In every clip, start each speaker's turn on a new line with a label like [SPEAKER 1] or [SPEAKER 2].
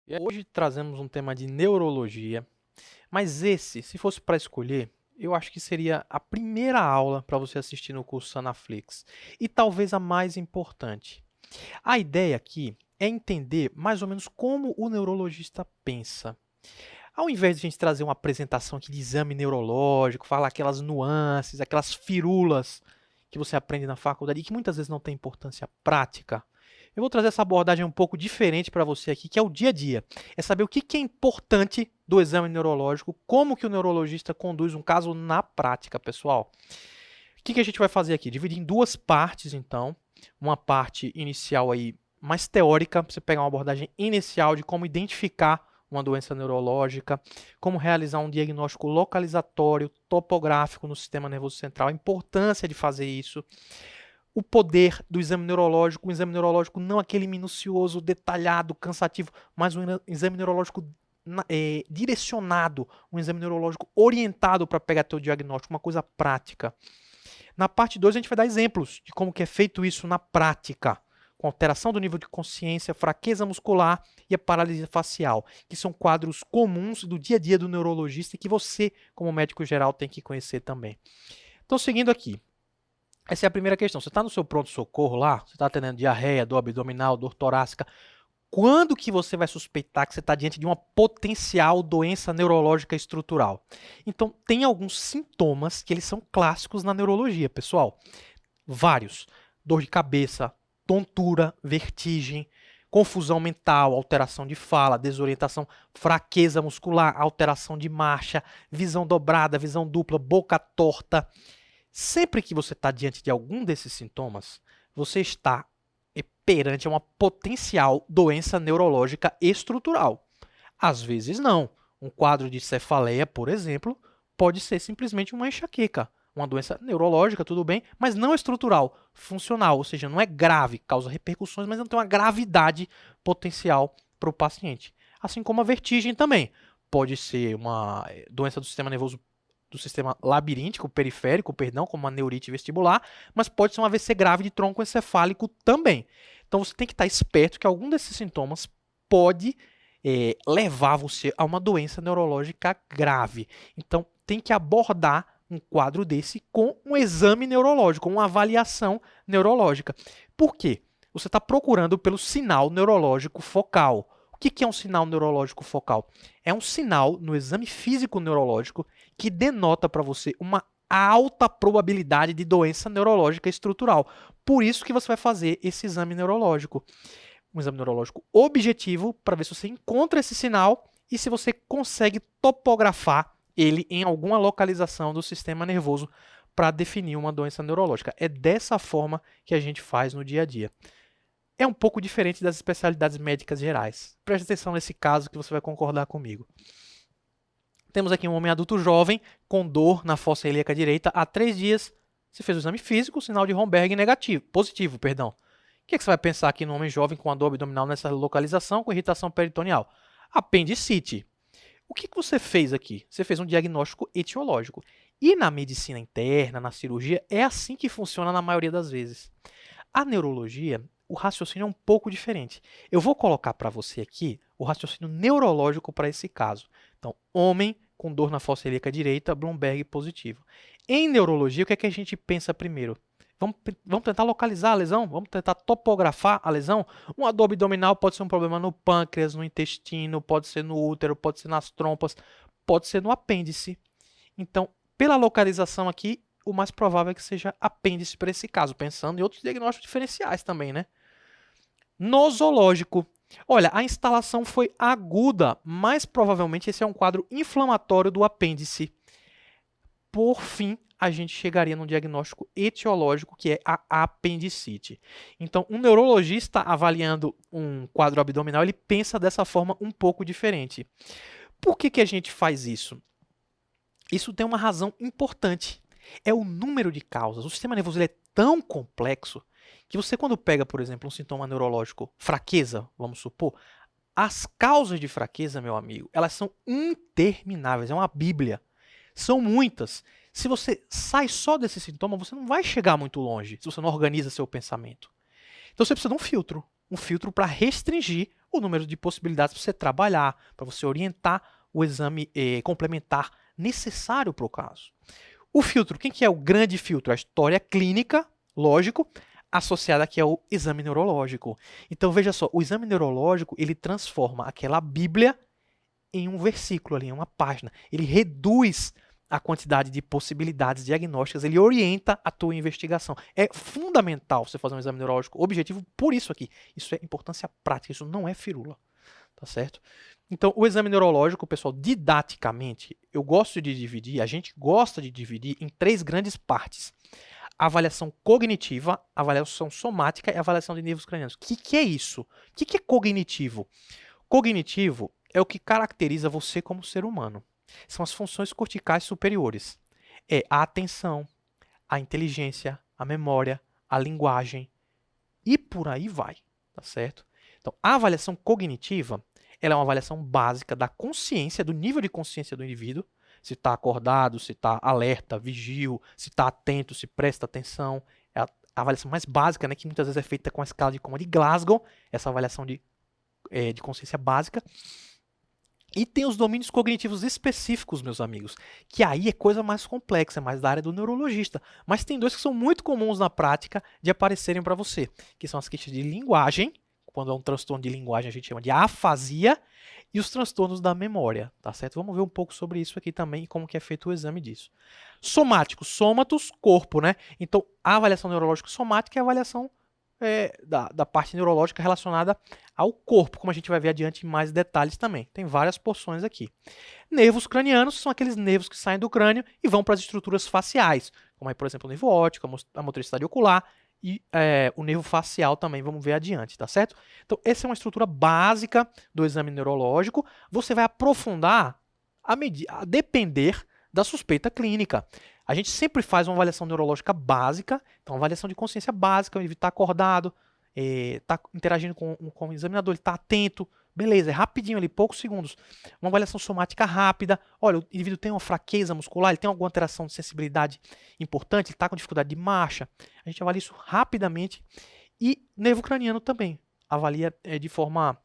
[SPEAKER 1] E hoje trazemos um tema de neurologia, mas esse, se fosse para escolher, eu acho que seria a primeira aula para você assistir no curso Sanaflix e talvez a mais importante. A ideia aqui é entender mais ou menos como o neurologista pensa. Ao invés de a gente trazer uma apresentação aqui de exame neurológico, falar aquelas nuances, aquelas firulas que você aprende na faculdade e que muitas vezes não tem importância prática, eu vou trazer essa abordagem um pouco diferente para você aqui, que é o dia a dia. É saber o que é importante do exame neurológico, como que o neurologista conduz um caso na prática, pessoal. O que a gente vai fazer aqui? Dividir em duas partes, então. Uma parte inicial aí mais teórica, para você pegar uma abordagem inicial de como identificar uma doença neurológica, como realizar um diagnóstico localizatório, topográfico no sistema nervoso central, a importância de fazer isso, o poder do exame neurológico, um exame neurológico não aquele minucioso, detalhado, cansativo, mas um exame neurológico direcionado, um exame neurológico orientado para pegar teu diagnóstico, uma coisa prática. Na parte 2 a gente vai dar exemplos de como que é feito isso na prática, com alteração do nível de consciência, fraqueza muscular e a paralisia facial, que são quadros comuns do dia a dia do neurologista e que você, como médico geral, tem que conhecer também. Então, seguindo aqui, essa é a primeira questão. Você está no seu pronto-socorro lá, você está atendendo diarreia, dor abdominal, dor torácica. Quando que você vai suspeitar que você está diante de uma potencial doença neurológica estrutural? Então, tem alguns sintomas que eles são clássicos na neurologia, pessoal. Vários. Dor de cabeça, tontura, vertigem, confusão mental, alteração de fala, desorientação, fraqueza muscular, alteração de marcha, visão dobrada, visão dupla, boca torta. Sempre que você está diante de algum desses sintomas, você está perante uma potencial doença neurológica estrutural. Às vezes não. Um quadro de cefaleia, por exemplo, pode ser simplesmente uma enxaqueca, uma doença neurológica, tudo bem, mas não estrutural, funcional, ou seja, não é grave, causa repercussões, mas não tem uma gravidade potencial para o paciente. Assim como a vertigem também. Pode ser uma doença do sistema nervoso do sistema labiríntico, periférico, perdão, como uma neurite vestibular, mas pode ser um AVC grave de tronco encefálico também. Então você tem que estar esperto que algum desses sintomas pode levar você a uma doença neurológica grave. Então tem que abordar um quadro desse com um exame neurológico, uma avaliação neurológica. Por quê? Você está procurando pelo sinal neurológico focal. O que é um sinal neurológico focal? É um sinal no exame físico neurológico que denota para você uma alta probabilidade de doença neurológica estrutural. Por isso que você vai fazer esse exame neurológico. Um exame neurológico objetivo para ver se você encontra esse sinal e se você consegue topografar ele em alguma localização do sistema nervoso para definir uma doença neurológica. É dessa forma que a gente faz no dia a dia. É um pouco diferente das especialidades médicas gerais. Preste atenção nesse caso que você vai concordar comigo. Temos aqui um homem adulto jovem com dor na fossa ilíaca direita há 3 dias. Você fez o exame físico, sinal de Romberg positivo. O que você vai pensar aqui no homem jovem com a dor abdominal nessa localização com irritação peritoneal? Apendicite. O que você fez aqui? Você fez um diagnóstico etiológico. E na medicina interna, na cirurgia, é assim que funciona na maioria das vezes. A neurologia, o raciocínio é um pouco diferente. Eu vou colocar para você aqui o raciocínio neurológico para esse caso. Então, homem com dor na fossa ilíaca direita, Bloomberg positivo. Em neurologia, o que é que a gente pensa primeiro? Vamos tentar localizar a lesão? Vamos tentar topografar a lesão? Uma dor abdominal pode ser um problema no pâncreas, no intestino, pode ser no útero, pode ser nas trompas, pode ser no apêndice. Então, pela localização aqui, o mais provável é que seja apêndice para esse caso, pensando em outros diagnósticos diferenciais também, né? Nosológico. Olha, a instalação foi aguda, mas provavelmente esse é um quadro inflamatório do apêndice. Por fim, a gente chegaria num diagnóstico etiológico, que é a apendicite. Então, um neurologista avaliando um quadro abdominal, ele pensa dessa forma um pouco diferente. Por que a gente faz isso? Isso tem uma razão importante. É o número de causas. O sistema nervoso ele é tão complexo que você, quando pega, por exemplo, um sintoma neurológico, fraqueza, vamos supor, as causas de fraqueza, meu amigo, elas são intermináveis, é uma bíblia. São muitas. Se você sai só desse sintoma, você não vai chegar muito longe se você não organiza seu pensamento. Então você precisa de um filtro. um filtro para restringir o número de possibilidades para você trabalhar, para você orientar o exame complementar necessário para o caso. O filtro, quem que é o grande filtro? A história clínica, lógico, associada aqui ao exame neurológico. Então, veja só, o exame neurológico, ele transforma aquela Bíblia em um versículo ali, em uma página. Ele reduz a quantidade de possibilidades diagnósticas, ele orienta a tua investigação. É fundamental você fazer um exame neurológico objetivo por isso aqui. Isso é importância prática, isso não é firula, tá certo? Então, o exame neurológico, pessoal, didaticamente, eu gosto de dividir, a gente gosta de dividir em 3 grandes partes. A avaliação cognitiva, a avaliação somática e a avaliação de nervos cranianos. O que é isso? O que é cognitivo? Cognitivo é o que caracteriza você como ser humano. São as funções corticais superiores. É a atenção, a inteligência, a memória, a linguagem e por aí vai, tá certo? Então, a avaliação cognitiva, ela é uma avaliação básica da consciência, do nível de consciência do indivíduo, se está acordado, se está alerta, vigil, se está atento, se presta atenção. É a avaliação mais básica, né, que muitas vezes é feita com a escala de Coma de Glasgow, essa avaliação de consciência básica. E tem os domínios cognitivos específicos, meus amigos, que aí é coisa mais complexa, é mais da área do neurologista. Mas tem 2 que são muito comuns na prática de aparecerem para você, que são as queixas de linguagem, quando é um transtorno de linguagem a gente chama de afasia, e os transtornos da memória, tá certo? Vamos ver um pouco sobre isso aqui também e como que é feito o exame disso. Somático, sômatos, corpo, né? Então, a avaliação neurológica somática é a avaliação da parte neurológica relacionada ao corpo, como a gente vai ver adiante em mais detalhes também. Tem várias porções aqui. Nervos cranianos são aqueles nervos que saem do crânio e vão para as estruturas faciais, como aí, por exemplo, o nervo óptico, a motricidade ocular e o nervo facial também, vamos ver adiante, tá certo? Então, essa é uma estrutura básica do exame neurológico. Você vai aprofundar a depender da suspeita clínica. A gente sempre faz uma avaliação neurológica básica, então avaliação de consciência básica, o indivíduo está acordado, está interagindo com o examinador, ele está atento, beleza, é rapidinho ali, poucos segundos. Uma avaliação somática rápida, olha, o indivíduo tem uma fraqueza muscular, ele tem alguma alteração de sensibilidade importante, ele está com dificuldade de marcha, a gente avalia isso rapidamente. E nervo craniano também, avalia de forma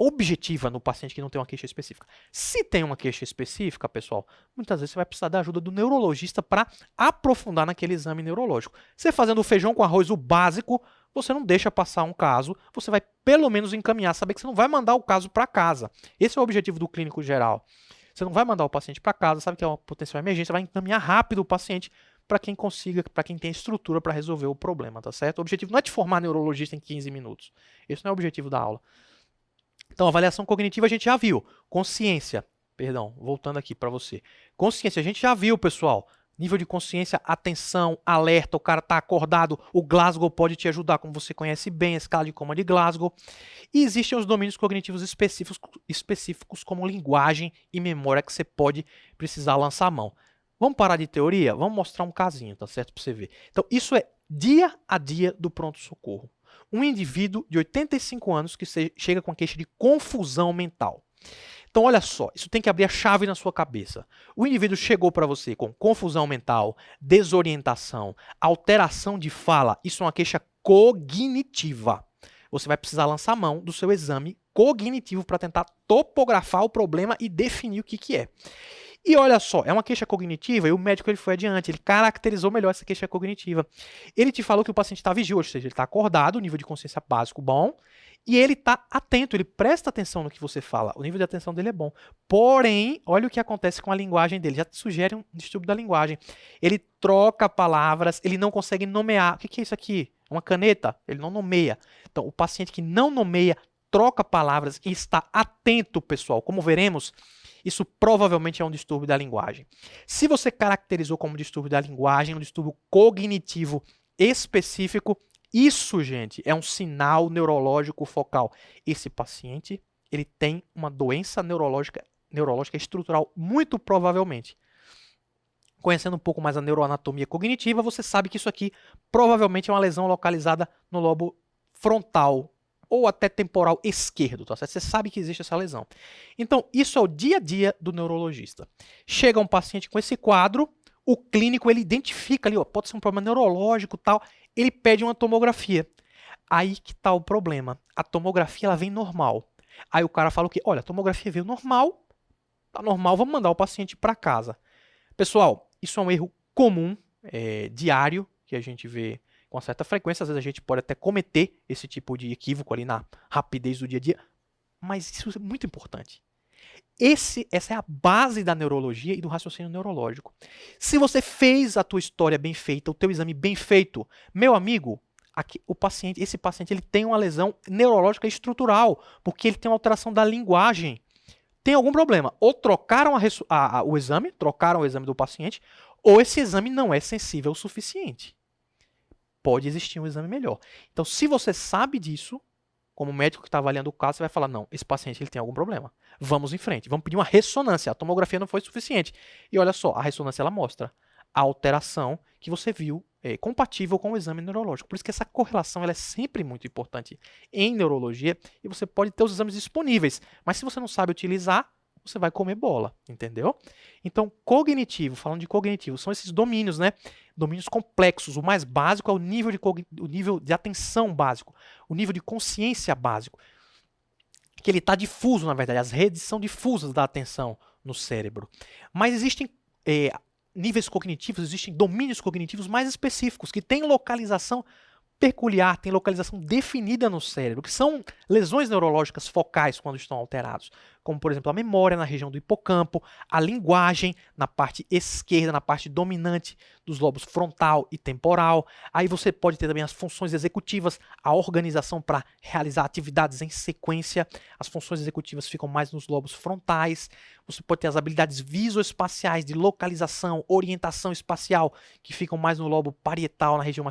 [SPEAKER 1] objetiva no paciente que não tem uma queixa específica. Se tem uma queixa específica, pessoal, muitas vezes você vai precisar da ajuda do neurologista para aprofundar naquele exame neurológico. Você fazendo o feijão com arroz, o básico, você não deixa passar um caso, você vai pelo menos encaminhar, saber que você não vai mandar o caso para casa. Esse é o objetivo do clínico geral. Você não vai mandar o paciente para casa, sabe que é uma potencial emergência, vai encaminhar rápido o paciente para quem consiga, para quem tem estrutura para resolver o problema, tá certo? O objetivo não é te formar neurologista em 15 minutos. Esse não é o objetivo da aula. Então, avaliação cognitiva a gente já viu. Consciência, perdão, voltando aqui para você. Consciência, a gente já viu, pessoal. Nível de consciência, atenção, alerta, o cara está acordado, o Glasgow pode te ajudar, como você conhece bem, a escala de Coma de Glasgow. E existem os domínios cognitivos específicos como linguagem e memória que você pode precisar lançar a mão. Vamos parar de teoria? Vamos mostrar um casinho, tá certo? Para você ver. Então, isso é dia a dia do pronto-socorro. Um indivíduo de 85 anos que chega com a queixa de confusão mental. Então, olha só, isso tem que abrir a chave na sua cabeça. O indivíduo chegou para você com confusão mental, desorientação, alteração de fala. Isso é uma queixa cognitiva. Você vai precisar lançar a mão do seu exame cognitivo para tentar topografar o problema e definir o que é. E olha só, é uma queixa cognitiva e o médico ele foi adiante, ele caracterizou melhor essa queixa cognitiva. Ele te falou que o paciente está vigil, ou seja, ele está acordado, o nível de consciência básico bom, e ele está atento, ele presta atenção no que você fala, o nível de atenção dele é bom. Porém, olha o que acontece com a linguagem dele, já te sugere um distúrbio da linguagem. Ele troca palavras, ele não consegue nomear. O que é isso aqui? Uma caneta? Ele não nomeia. Então, o paciente que não nomeia, troca palavras e está atento, pessoal, como veremos, isso provavelmente é um distúrbio da linguagem. Se você caracterizou como distúrbio da linguagem, um distúrbio cognitivo específico, isso, gente, é um sinal neurológico focal. Esse paciente, ele tem uma doença neurológica estrutural, muito provavelmente. Conhecendo um pouco mais a neuroanatomia cognitiva, você sabe que isso aqui provavelmente é uma lesão localizada no lobo frontal, ou até temporal esquerdo, tá certo? Você sabe que existe essa lesão. Então, isso é o dia a dia do neurologista. Chega um paciente com esse quadro, o clínico ele identifica ali, ó, pode ser um problema neurológico e tal, ele pede uma tomografia. Aí que tá o problema. A tomografia ela vem normal. Aí o cara fala o quê? Olha, a tomografia veio normal, tá normal, vamos mandar o paciente para casa. Pessoal, isso é um erro comum, diário, que a gente vê com certa frequência. Às vezes a gente pode até cometer esse tipo de equívoco ali na rapidez do dia a dia, mas isso é muito importante. Essa é a base da neurologia e do raciocínio neurológico. Se você fez a tua história bem feita, o teu exame bem feito, meu amigo, esse paciente ele tem uma lesão neurológica estrutural, porque ele tem uma alteração da linguagem. Tem algum problema? Ou trocaram o exame, trocaram o exame do paciente, ou esse exame não é sensível o suficiente. Pode existir um exame melhor. Então, se você sabe disso, como médico que está avaliando o caso, você vai falar, não, esse paciente ele tem algum problema. Vamos em frente, vamos pedir uma ressonância. A tomografia não foi suficiente. E olha só, a ressonância ela mostra a alteração que você viu compatível com o exame neurológico. Por isso que essa correlação ela é sempre muito importante em neurologia e você pode ter os exames disponíveis, mas se você não sabe utilizar, você vai comer bola, entendeu? Então, cognitivo, falando de cognitivo, são esses domínios, né? Domínios complexos. O mais básico é o nível de atenção básico, o nível de consciência básico, que ele está difuso, na verdade. As redes são difusas da atenção no cérebro. Mas existem níveis cognitivos, existem domínios cognitivos mais específicos, que têm localização peculiar, tem localização definida no cérebro, que são lesões neurológicas focais quando estão alterados, como por exemplo a memória na região do hipocampo, a linguagem na parte esquerda, na parte dominante dos lobos frontal e temporal. Aí você pode ter também as funções executivas, a organização para realizar atividades em sequência. As funções executivas ficam mais nos lobos frontais. Você pode ter as habilidades visoespaciais de localização, orientação espacial, que ficam mais no lobo parietal, na região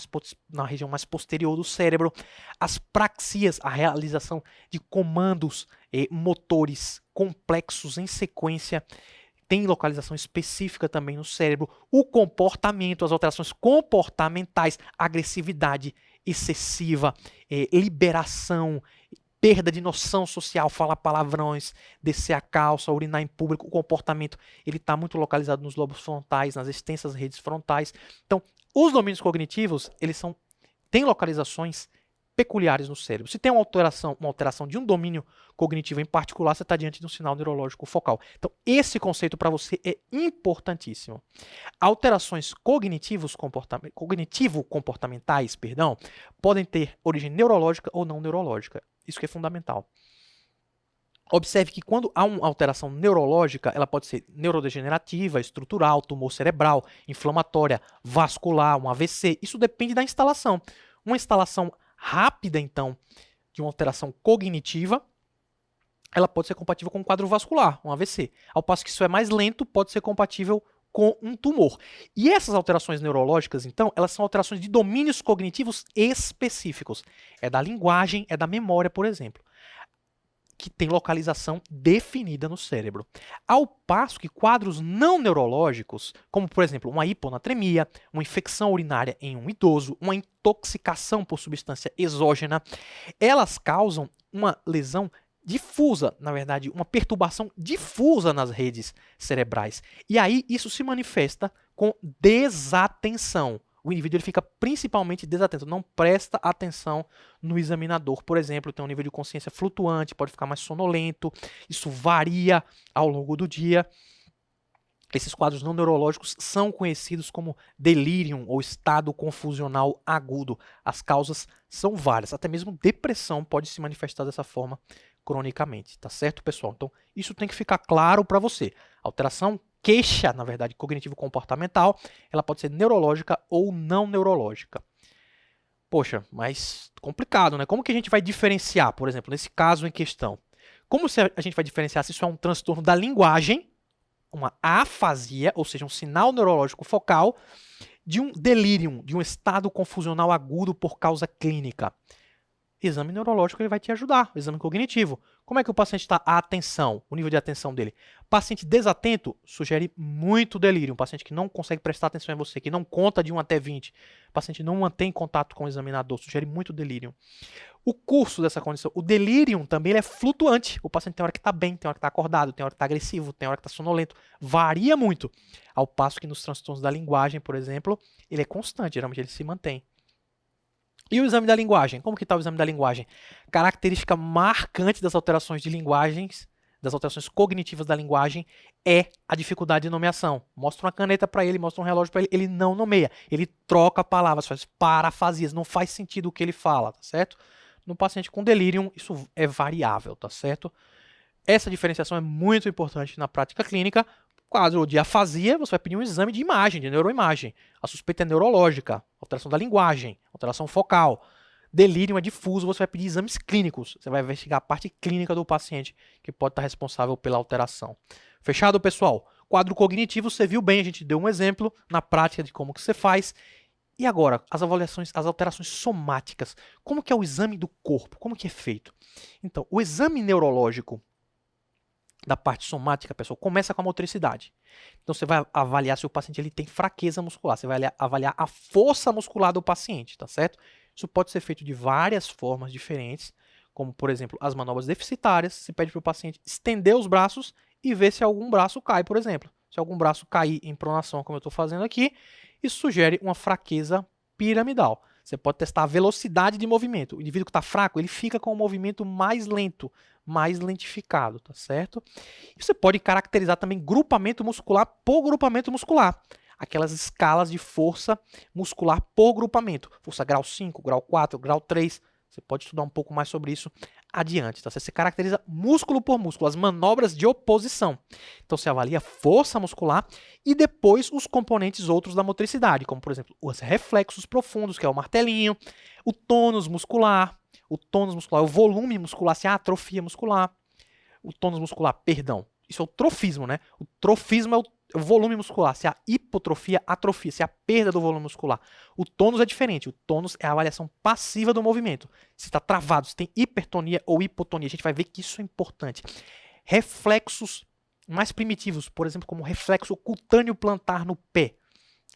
[SPEAKER 1] mais posterior do cérebro. As praxias, a realização de comandos motores complexos em sequência, tem localização específica também no cérebro. O comportamento, as alterações comportamentais, agressividade excessiva, liberação, perda de noção social, falar palavrões, descer a calça, urinar em público. O comportamento ele está muito localizado nos lobos frontais, nas extensas redes frontais. Então, os domínios cognitivos eles têm localizações peculiares no cérebro. Se tem uma alteração de um domínio cognitivo em particular, você está diante de um sinal neurológico focal. Então, esse conceito para você é importantíssimo. Alterações cognitivo-comportamentais, podem ter origem neurológica ou não neurológica. Isso que é fundamental. Observe que quando há uma alteração neurológica, ela pode ser neurodegenerativa, estrutural, tumor cerebral, inflamatória, vascular, um AVC. Isso depende da instalação. Uma instalação rápida, então, de uma alteração cognitiva, ela pode ser compatível com um quadro vascular, um AVC. Ao passo que isso é mais lento, pode ser compatível com um tumor. E essas alterações neurológicas, então, elas são alterações de domínios cognitivos específicos. É da linguagem, é da memória, por exemplo, que tem localização definida no cérebro. Ao passo que quadros não neurológicos, como por exemplo uma hiponatremia, uma infecção urinária em um idoso, uma intoxicação por substância exógena, elas causam uma lesão difusa, na verdade, uma perturbação difusa nas redes cerebrais. E aí isso se manifesta com desatenção. O indivíduo ele fica principalmente desatento, não presta atenção no examinador. Por exemplo, tem um nível de consciência flutuante, pode ficar mais sonolento, isso varia ao longo do dia. Esses quadros não neurológicos são conhecidos como delirium ou estado confusional agudo. As causas são várias, até mesmo depressão pode se manifestar dessa forma cronicamente, tá certo, pessoal? Então, isso tem que ficar claro para você. Alteração queixa, na verdade, cognitivo-comportamental, ela pode ser neurológica ou não neurológica. Poxa, mas complicado, né? Como que a gente vai diferenciar, por exemplo, nesse caso em questão? Como a gente vai diferenciar se isso é um transtorno da linguagem, uma afasia, ou seja, um sinal neurológico focal, de um delírio, de um estado confusional agudo por causa clínica? Exame neurológico ele vai te ajudar, o exame cognitivo. Como é que o paciente está? A atenção, o nível de atenção dele. Paciente desatento sugere muito delírio. Um paciente que não consegue prestar atenção em você, que não conta de 1 até 20. O paciente não mantém contato com o examinador, sugere muito delírio. O curso dessa condição, o delírio também ele é flutuante. O paciente tem hora que está bem, tem hora que está acordado, tem hora que está agressivo, tem hora que está sonolento. Varia muito. Ao passo que nos transtornos da linguagem, por exemplo, ele é constante, geralmente ele se mantém. E o exame da linguagem? Como que está o exame da linguagem? Característica marcante das alterações de linguagens, das alterações cognitivas da linguagem, é a dificuldade de nomeação. Mostra uma caneta para ele, mostra um relógio para ele, ele não nomeia, ele troca palavras, faz parafrasias, não faz sentido o que ele fala, tá certo? No paciente com delírio, isso é variável, tá certo? Essa diferenciação é muito importante na prática clínica. Caso de afasia, você vai pedir um exame de imagem, de neuroimagem. A suspeita é neurológica, alteração da linguagem, alteração focal. Delírio é difuso, você vai pedir exames clínicos. Você vai investigar a parte clínica do paciente, que pode estar responsável pela alteração. Fechado, pessoal? Quadro cognitivo, você viu bem, a gente deu um exemplo na prática de como que você faz. E agora, as avaliações, as alterações somáticas. Como que é o exame do corpo? Como que é feito? Então, o exame neurológico da parte somática, pessoal, começa com a motricidade. Então, você vai avaliar se o paciente ele tem fraqueza muscular. Você vai avaliar a força muscular do paciente, tá certo? Isso pode ser feito de várias formas diferentes, como, por exemplo, as manobras deficitárias. Você pede para o paciente estender os braços e ver se algum braço cai, por exemplo. Se algum braço cair em pronação, como eu estou fazendo aqui, isso sugere uma fraqueza piramidal. Você pode testar a velocidade de movimento. O indivíduo que está fraco, ele fica com o movimento mais lento, mais lentificado, tá certo? E você pode caracterizar também grupamento muscular por grupamento muscular. Aquelas escalas de força muscular por grupamento. Força grau 5, grau 4, grau 3. Você pode estudar um pouco mais sobre isso adiante, tá? Você caracteriza músculo por músculo, as manobras de oposição. Então, você avalia força muscular e depois os componentes outros da motricidade, como, por exemplo, os reflexos profundos, que é o martelinho, o tônus muscular, o volume muscular, se há atrofia muscular, o tônus muscular, perdão, isso é o trofismo, né? O trofismo é o volume muscular, se há hipotrofia, atrofia, se há perda do volume muscular. O tônus é diferente, o tônus é a avaliação passiva do movimento. Se está travado, se tem hipertonia ou hipotonia, a gente vai ver que isso é importante. Reflexos mais primitivos, por exemplo, como o reflexo cutâneo plantar no pé.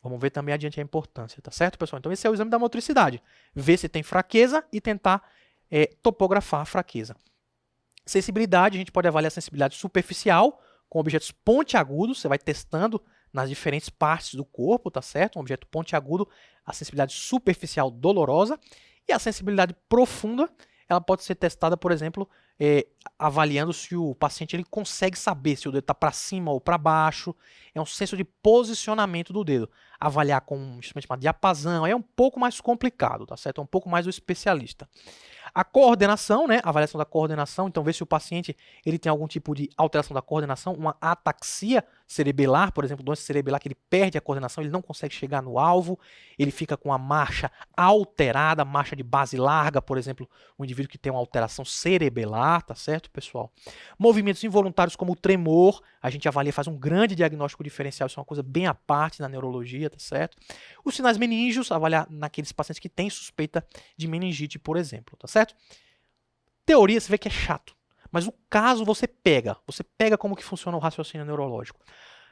[SPEAKER 1] Vamos ver também adiante a importância, tá certo, pessoal? Então esse é o exame da motricidade. Ver se tem fraqueza e tentar topografar a fraqueza. Sensibilidade, a gente pode avaliar a sensibilidade superficial com objetos pontiagudos, você vai testando nas diferentes partes do corpo, tá certo? Um objeto pontiagudo, a sensibilidade superficial dolorosa, e a sensibilidade profunda, ela pode ser testada, por exemplo, avaliando se o paciente ele consegue saber se o dedo está para cima ou para baixo. É um senso de posicionamento do dedo. Avaliar com um instrumento chamado diapasão é um pouco mais complicado, tá certo? É um pouco mais do especialista. A coordenação, né? A avaliação da coordenação, então ver se o paciente ele tem algum tipo de alteração da coordenação, uma ataxia cerebelar, por exemplo, doença cerebelar que ele perde a coordenação, ele não consegue chegar no alvo, ele fica com a marcha alterada, marcha de base larga, por exemplo, um indivíduo que tem uma alteração cerebelar, tá certo, pessoal? Movimentos involuntários como o tremor, a gente avalia, faz um grande diagnóstico diferencial, isso é uma coisa bem à parte na neurologia, tá certo? Os sinais meníngeos, avaliar naqueles pacientes que têm suspeita de meningite, por exemplo, tá certo? Teoria, você vê que é chato, mas o caso você pega como que funciona o raciocínio neurológico.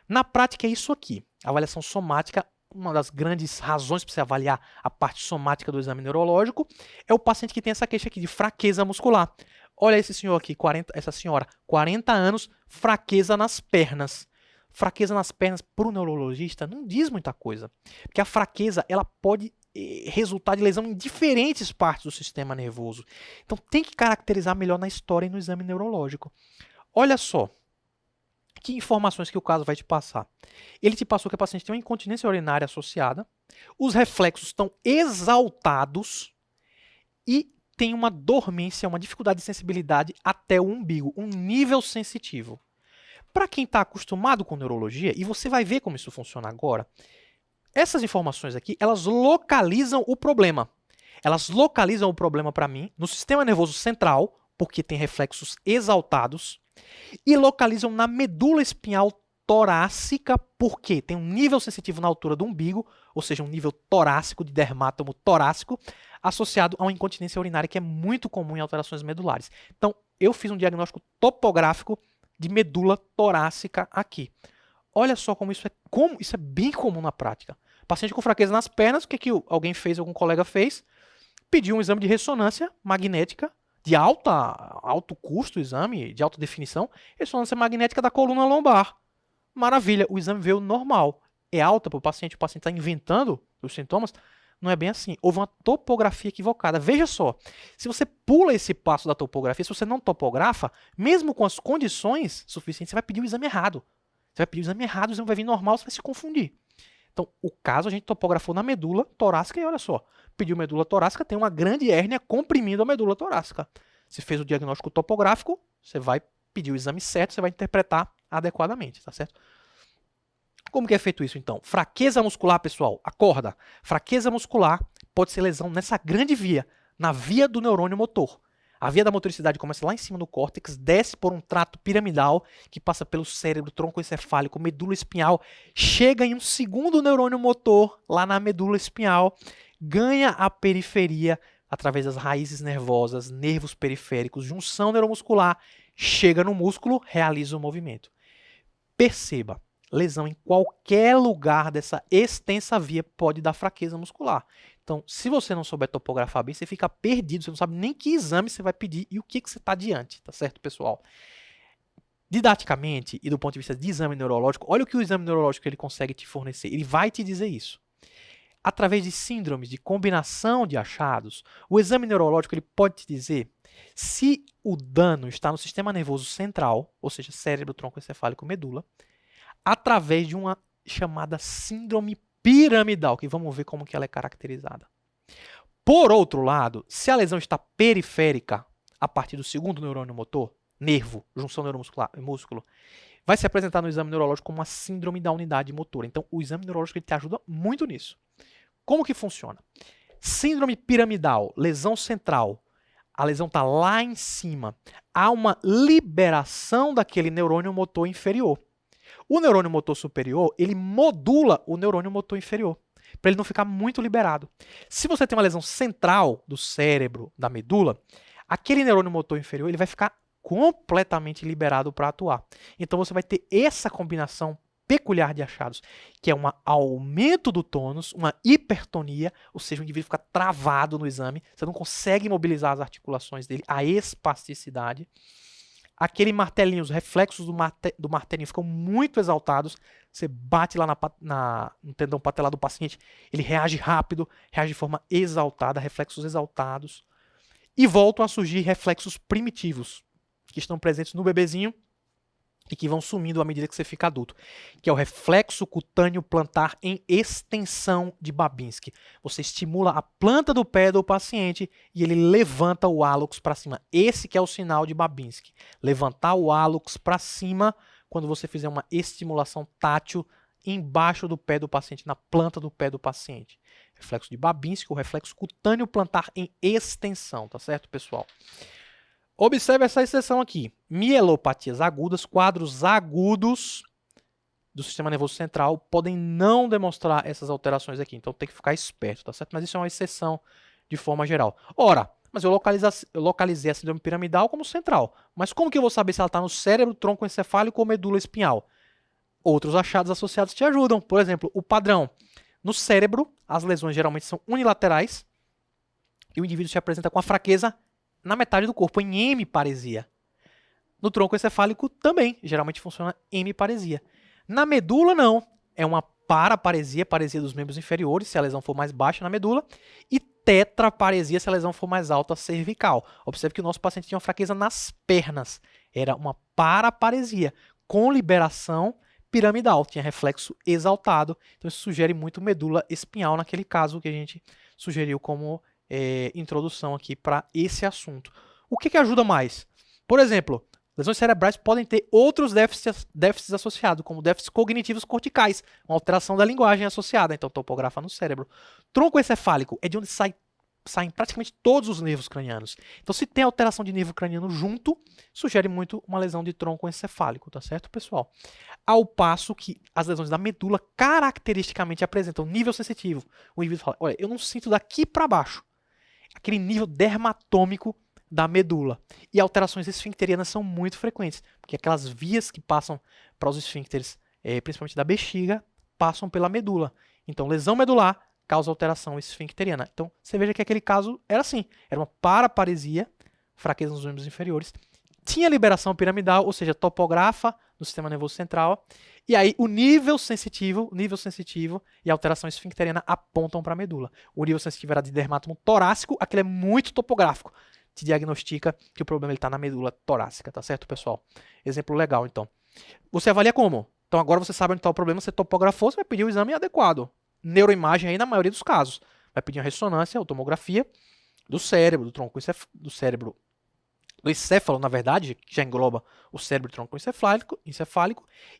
[SPEAKER 1] Na prática é isso aqui, avaliação somática, uma das grandes razões para você avaliar a parte somática do exame neurológico é o paciente que tem essa queixa aqui de fraqueza muscular. Olha esse senhor aqui, essa senhora, 40 anos, fraqueza nas pernas. Fraqueza nas pernas para o neurologista não diz muita coisa, porque a fraqueza ela pode resultar de lesão em diferentes partes do sistema nervoso. Então tem que caracterizar melhor na história e no exame neurológico. Olha só, que informações que o caso vai te passar. Ele te passou que o paciente tem uma incontinência urinária associada, os reflexos estão exaltados e tem uma dormência, uma dificuldade de sensibilidade até o umbigo, um nível sensitivo. Para quem está acostumado com neurologia, e você vai ver como isso funciona agora, essas informações aqui, elas localizam o problema. Elas localizam o problema para mim no sistema nervoso central, porque tem reflexos exaltados, e localizam na medula espinhal torácica, porque tem um nível sensitivo na altura do umbigo, ou seja, um nível torácico, de dermátomo torácico, associado a uma incontinência urinária que é muito comum em alterações medulares. Então, eu fiz um diagnóstico topográfico de medula torácica aqui. Olha só como isso é bem comum na prática. Paciente com fraqueza nas pernas, o que alguém fez, algum colega fez? Pediu um exame de ressonância magnética, de alto custo, exame, de alta definição, ressonância magnética da coluna lombar. Maravilha, o exame veio normal. É alta para o paciente está inventando os sintomas? Não é bem assim. Houve uma topografia equivocada. Veja só, se você pula esse passo da topografia, se você não topografa, mesmo com as condições suficientes, você vai pedir o exame errado. Você vai pedir o exame errado, o exame vai vir normal, você vai se confundir. Então, o caso a gente topografou na medula torácica e olha só, pediu medula torácica, tem uma grande hérnia comprimindo a medula torácica. Se fez o diagnóstico topográfico, você vai pedir o exame certo, você vai interpretar adequadamente, tá certo? Como que é feito isso, então? Fraqueza muscular, pessoal, acorda. Fraqueza muscular pode ser lesão nessa grande via, na via do neurônio motor. A via da motoricidade começa lá em cima do córtex, desce por um trato piramidal que passa pelo cérebro, tronco encefálico, medula espinhal, chega em um segundo neurônio motor lá na medula espinhal, ganha a periferia através das raízes nervosas, nervos periféricos, junção neuromuscular, chega no músculo, realiza o movimento. Perceba, lesão em qualquer lugar dessa extensa via pode dar fraqueza muscular. Então, se você não souber topografar bem, você fica perdido, você não sabe nem que exame você vai pedir e o que você está diante, tá certo, pessoal? Didaticamente e do ponto de vista de exame neurológico, olha o que o exame neurológico ele consegue te fornecer, ele vai te dizer isso. Através de síndromes de combinação de achados, o exame neurológico ele pode te dizer se o dano está no sistema nervoso central, ou seja, cérebro, tronco encefálico, medula, através de uma chamada síndrome piramidal, que vamos ver como que ela é caracterizada. Por outro lado, se a lesão está periférica, a partir do segundo neurônio motor, nervo, junção neuromuscular e músculo, vai se apresentar no exame neurológico como uma síndrome da unidade motora. Então, o exame neurológico ele te ajuda muito nisso. Como que funciona? Síndrome piramidal, lesão central. A lesão está lá em cima. Há uma liberação daquele neurônio motor inferior. O neurônio motor superior, ele modula o neurônio motor inferior, para ele não ficar muito liberado. Se você tem uma lesão central do cérebro, da medula, aquele neurônio motor inferior ele vai ficar completamente liberado para atuar. Então você vai ter essa combinação peculiar de achados, que é um aumento do tônus, uma hipertonia, ou seja, o indivíduo fica travado no exame, você não consegue mobilizar as articulações dele, a espasticidade. Aquele martelinho, os reflexos do martelinho ficam muito exaltados. Você bate lá no tendão patelar do paciente, ele reage rápido, reage de forma exaltada, reflexos exaltados. E voltam a surgir reflexos primitivos, que estão presentes no bebezinho e que vão sumindo à medida que você fica adulto, que é o reflexo cutâneo plantar em extensão de Babinski. Você estimula a planta do pé do paciente e ele levanta o hálux para cima. Esse que é o sinal de Babinski. Levantar o hálux para cima quando você fizer uma estimulação tátil embaixo do pé do paciente, na planta do pé do paciente. Reflexo de Babinski, o reflexo cutâneo plantar em extensão, tá certo, pessoal? Observe essa exceção aqui. Mielopatias agudas, quadros agudos do sistema nervoso central podem não demonstrar essas alterações aqui. Então tem que ficar esperto, tá certo? Mas isso é uma exceção de forma geral. Ora, mas eu localizei a síndrome piramidal como central. Mas como que eu vou saber se ela está no cérebro, tronco encefálico ou medula espinhal? Outros achados associados te ajudam. Por exemplo, o padrão. No cérebro, as lesões geralmente são unilaterais e o indivíduo se apresenta com a fraqueza na metade do corpo, em hemiparesia. No tronco encefálico também, geralmente funciona hemiparesia. Na medula não, é uma paraparesia, paresia dos membros inferiores, se a lesão for mais baixa na medula, e tetraparesia se a lesão for mais alta cervical. Observe que o nosso paciente tinha uma fraqueza nas pernas, era uma paraparesia, com liberação piramidal, tinha reflexo exaltado, então isso sugere muito medula espinhal naquele caso que a gente sugeriu como introdução aqui para esse assunto. O que ajuda mais? Por exemplo, lesões cerebrais podem ter outros déficits associados, como déficits cognitivos corticais, uma alteração da linguagem associada, então topografa no cérebro. Tronco encefálico é de onde saem praticamente todos os nervos cranianos. Então, se tem alteração de nervo craniano junto, sugere muito uma lesão de tronco encefálico, tá certo, pessoal? Ao passo que as lesões da medula caracteristicamente apresentam nível sensitivo. O indivíduo fala, olha, eu não sinto daqui para baixo. Aquele nível dermatômico da medula. E alterações esfincterianas são muito frequentes, porque aquelas vias que passam para os esfíncteres, principalmente da bexiga, passam pela medula. Então, lesão medular causa alteração esfincteriana. Então, você veja que aquele caso era assim, era uma paraparesia, fraqueza nos membros inferiores, tinha liberação piramidal, ou seja, topografa no sistema nervoso central, E aí o nível sensitivo e a alteração esfincteriana apontam para a medula. O nível sensitivo era de dermatomo torácico, aquele é muito topográfico. Te diagnostica que o problema está na medula torácica, tá certo, pessoal? Exemplo legal, então. Você avalia como? Então agora você sabe onde está o problema, você topografou, você vai pedir o exame adequado. Neuroimagem aí na maioria dos casos. Vai pedir uma ressonância ou tomografia do cérebro, do tronco do cérebro, do encéfalo, na verdade, que já engloba o cérebro e o tronco encefálico,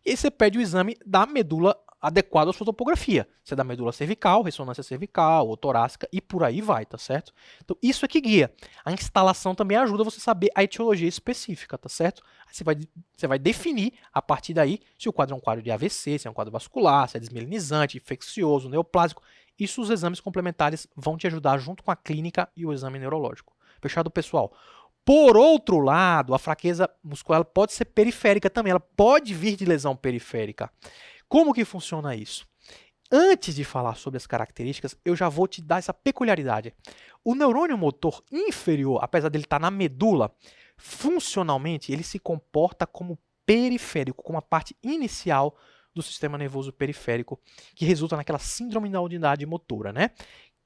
[SPEAKER 1] e aí você pede o exame da medula adequado à sua topografia. Se é da medula cervical, ressonância cervical ou torácica e por aí vai, tá certo? Então isso é que guia. A instalação também ajuda você a saber a etiologia específica, tá certo? Aí você vai definir a partir daí se o quadro é um quadro de AVC, se é um quadro vascular, se é desmielinizante, infeccioso, neoplásico. Isso os exames complementares vão te ajudar junto com a clínica e o exame neurológico. Fechado, pessoal? Por outro lado, a fraqueza muscular pode ser periférica também, ela pode vir de lesão periférica. Como que funciona isso? Antes de falar sobre as características, eu já vou te dar essa peculiaridade. O neurônio motor inferior, apesar dele estar na medula, funcionalmente ele se comporta como periférico, como a parte inicial do sistema nervoso periférico, que resulta naquela síndrome da unidade motora, né?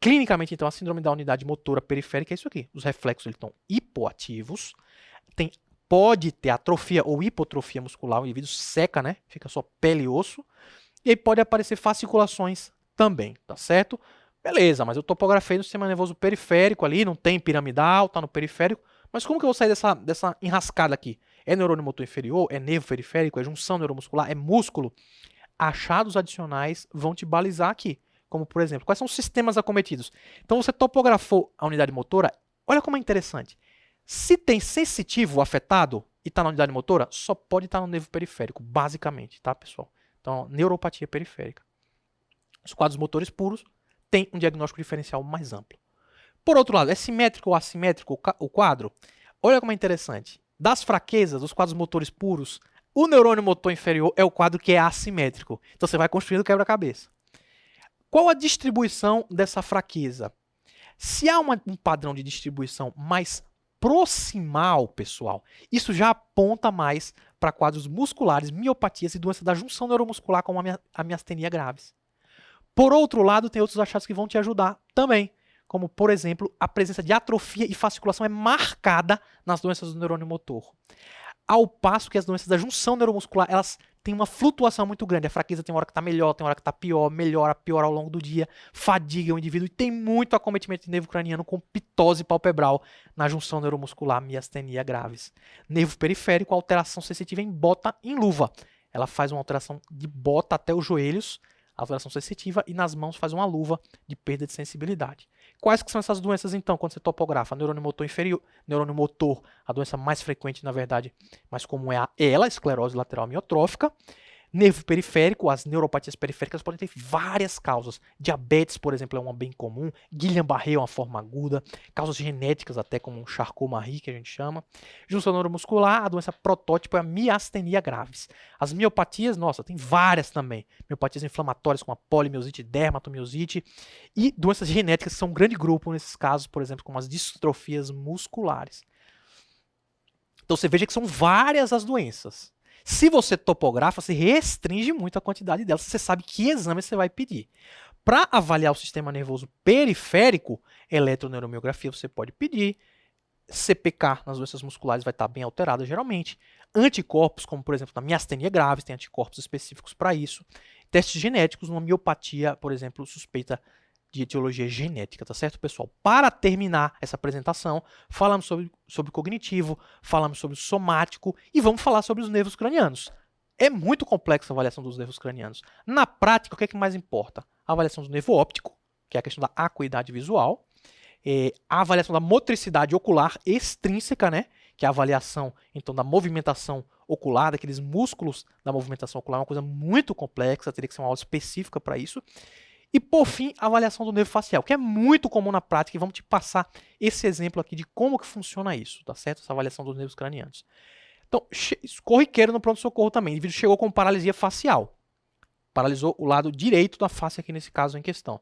[SPEAKER 1] Clinicamente, então, a síndrome da unidade motora periférica é isso aqui. Os reflexos eles estão hipoativos, pode ter atrofia ou hipotrofia muscular, o indivíduo seca, né? Fica só pele e osso. E aí pode aparecer fasciculações também, tá certo? Beleza, mas eu topografei no sistema nervoso periférico ali, não tem piramidal, tá no periférico. Mas como que eu vou sair dessa enrascada aqui? É neurônio motor inferior? É nervo periférico? É junção neuromuscular? É músculo? Achados adicionais vão te balizar aqui. Como, por exemplo, quais são os sistemas acometidos? Então, você topografou a unidade motora. Olha como é interessante. Se tem sensitivo afetado e está na unidade motora, só pode estar no nervo periférico, basicamente, tá, pessoal? Então, neuropatia periférica. Os quadros motores puros têm um diagnóstico diferencial mais amplo. Por outro lado, é simétrico ou assimétrico o quadro? Olha como é interessante. Das fraquezas, dos quadros motores puros, o neurônio motor inferior é o quadro que é assimétrico. Então, você vai construindo quebra-cabeça. Qual a distribuição dessa fraqueza? Se há um padrão de distribuição mais proximal, pessoal, isso já aponta mais para quadros musculares, miopatias e doenças da junção neuromuscular, como a miastenia graves. Por outro lado, tem outros achados que vão te ajudar também, como, por exemplo, a presença de atrofia e fasciculação é marcada nas doenças do neurônio motor. Ao passo que as doenças da junção neuromuscular, elas têm uma flutuação muito grande. A fraqueza tem uma hora que está melhor, tem uma hora que está pior, melhora, piora ao longo do dia, fadiga o indivíduo e tem muito acometimento de nervo craniano com pitose palpebral na junção neuromuscular, miastenia graves. Nervo periférico, alteração sensitiva em bota em luva. Ela faz uma alteração de bota até os joelhos, alteração sensitiva, e nas mãos faz uma luva de perda de sensibilidade. Quais que são essas doenças, então, quando você topografa? Neurônio motor inferior, neurônio motor, a doença mais frequente, na verdade, mas comum é a esclerose lateral amiotrófica. Nervo periférico, as neuropatias periféricas podem ter várias causas. Diabetes, por exemplo, é uma bem comum. Guillain-Barré é uma forma aguda. Causas genéticas, até como um Charcot-Marie, que a gente chama. Junção neuromuscular, a doença protótipo é a miastenia graves. As miopatias, nossa, tem várias também. Miopatias inflamatórias, como a polimiosite, dermatomiosite. E doenças genéticas, que são um grande grupo nesses casos, por exemplo, como as distrofias musculares. Então você veja que são várias as doenças. Se você topografa, você restringe muito a quantidade delas. Você sabe que exame você vai pedir. Para avaliar o sistema nervoso periférico, eletroneuromiografia você pode pedir. CPK nas doenças musculares vai estar bem alterada geralmente. Anticorpos, como por exemplo na miastenia graves, tem anticorpos específicos para isso. Testes genéticos, numa miopatia, por exemplo, suspeita de etiologia genética, tá certo, pessoal? Para terminar essa apresentação, falamos sobre cognitivo, falamos sobre o somático e vamos falar sobre os nervos cranianos. É muito complexa a avaliação dos nervos cranianos. Na prática, o que é que mais importa? A avaliação do nervo óptico, que é a questão da acuidade visual, a avaliação da motricidade ocular extrínseca, né? Que é a avaliação, então, da movimentação ocular, daqueles músculos da movimentação ocular, uma coisa muito complexa, teria que ser uma aula específica para isso. E, por fim, a avaliação do nervo facial, que é muito comum na prática, e vamos te passar esse exemplo aqui de como que funciona isso, tá certo? Essa avaliação dos nervos cranianos. Então, corriqueiro no pronto-socorro também. O indivíduo chegou com paralisia facial. Paralisou o lado direito da face aqui nesse caso em questão.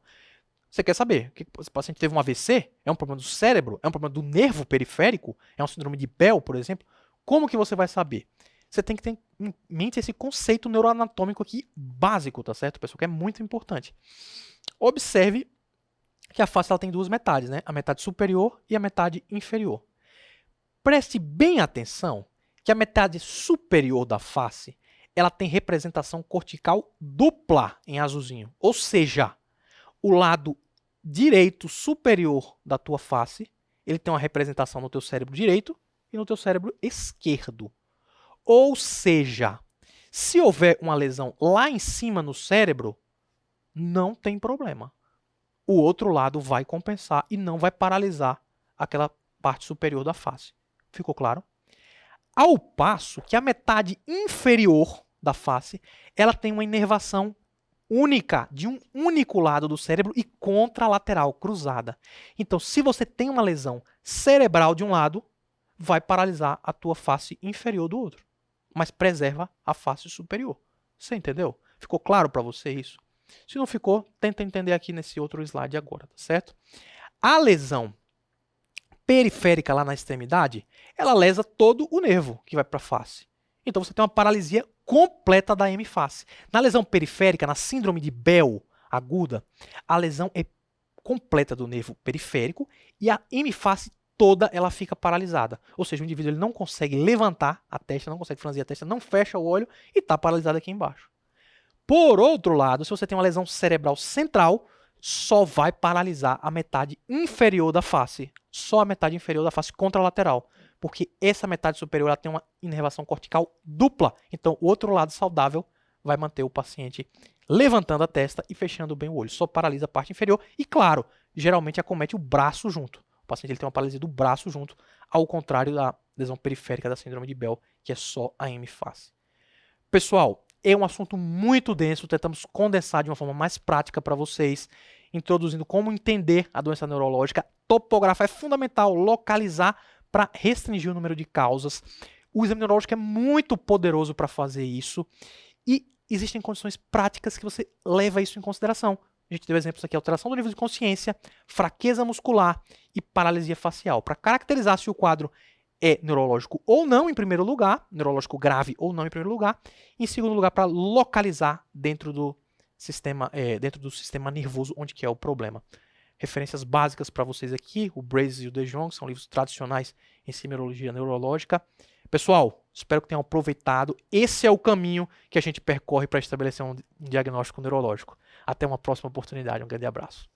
[SPEAKER 1] Você quer saber? Esse paciente teve um AVC? É um problema do cérebro? É um problema do nervo periférico? É um síndrome de Bell, por exemplo? Como que você vai saber? Você tem que ter em mente esse conceito neuroanatômico aqui básico, tá certo, pessoal? Que é muito importante. Observe que a face ela tem duas metades, né? A metade superior e a metade inferior. Preste bem atenção que a metade superior da face ela tem representação cortical dupla em azulzinho. Ou seja, o lado direito superior da tua face, ele tem uma representação no teu cérebro direito e no teu cérebro esquerdo. Ou seja, se houver uma lesão lá em cima no cérebro, não tem problema. O outro lado vai compensar e não vai paralisar aquela parte superior da face. Ficou claro? Ao passo que a metade inferior da face, ela tem uma inervação única, de um único lado do cérebro e contralateral, cruzada. Então, se você tem uma lesão cerebral de um lado, vai paralisar a tua face inferior do outro, mas preserva a face superior. Você entendeu? Ficou claro para você isso? Se não ficou, tenta entender aqui nesse outro slide agora, tá certo? A lesão periférica lá na extremidade, ela lesa todo o nervo que vai para a face. Então você tem uma paralisia completa da hemiface. Na lesão periférica, na síndrome de Bell aguda, a lesão é completa do nervo periférico e a hemiface toda ela fica paralisada. Ou seja, o indivíduo ele não consegue levantar a testa, não consegue franzir a testa, não fecha o olho e está paralisado aqui embaixo. Por outro lado, se você tem uma lesão cerebral central, só vai paralisar a metade inferior da face. Só a metade inferior da face contralateral. Porque essa metade superior ela tem uma inervação cortical dupla. Então, o outro lado saudável vai manter o paciente levantando a testa e fechando bem o olho. Só paralisa a parte inferior e, claro, geralmente acomete o braço junto. O paciente ele tem uma paralisia do braço junto, ao contrário da lesão periférica da síndrome de Bell, que é só a hemiface. Pessoal, é um assunto muito denso, tentamos condensar de uma forma mais prática para vocês, introduzindo como entender a doença neurológica. Topografar é fundamental, localizar para restringir o número de causas. O exame neurológico é muito poderoso para fazer isso e existem condições práticas que você leva isso em consideração. A gente deu exemplos aqui, alteração do nível de consciência, fraqueza muscular e paralisia facial. Para caracterizar se o quadro é neurológico ou não, em primeiro lugar, neurológico grave ou não, em primeiro lugar. Em segundo lugar, para localizar dentro do sistema nervoso onde que é o problema. Referências básicas para vocês aqui, o Brace e o De Jong, são livros tradicionais em semiologia neurológica. Pessoal, espero que tenham aproveitado. Esse é o caminho que a gente percorre para estabelecer um diagnóstico neurológico. Até uma próxima oportunidade. Um grande abraço.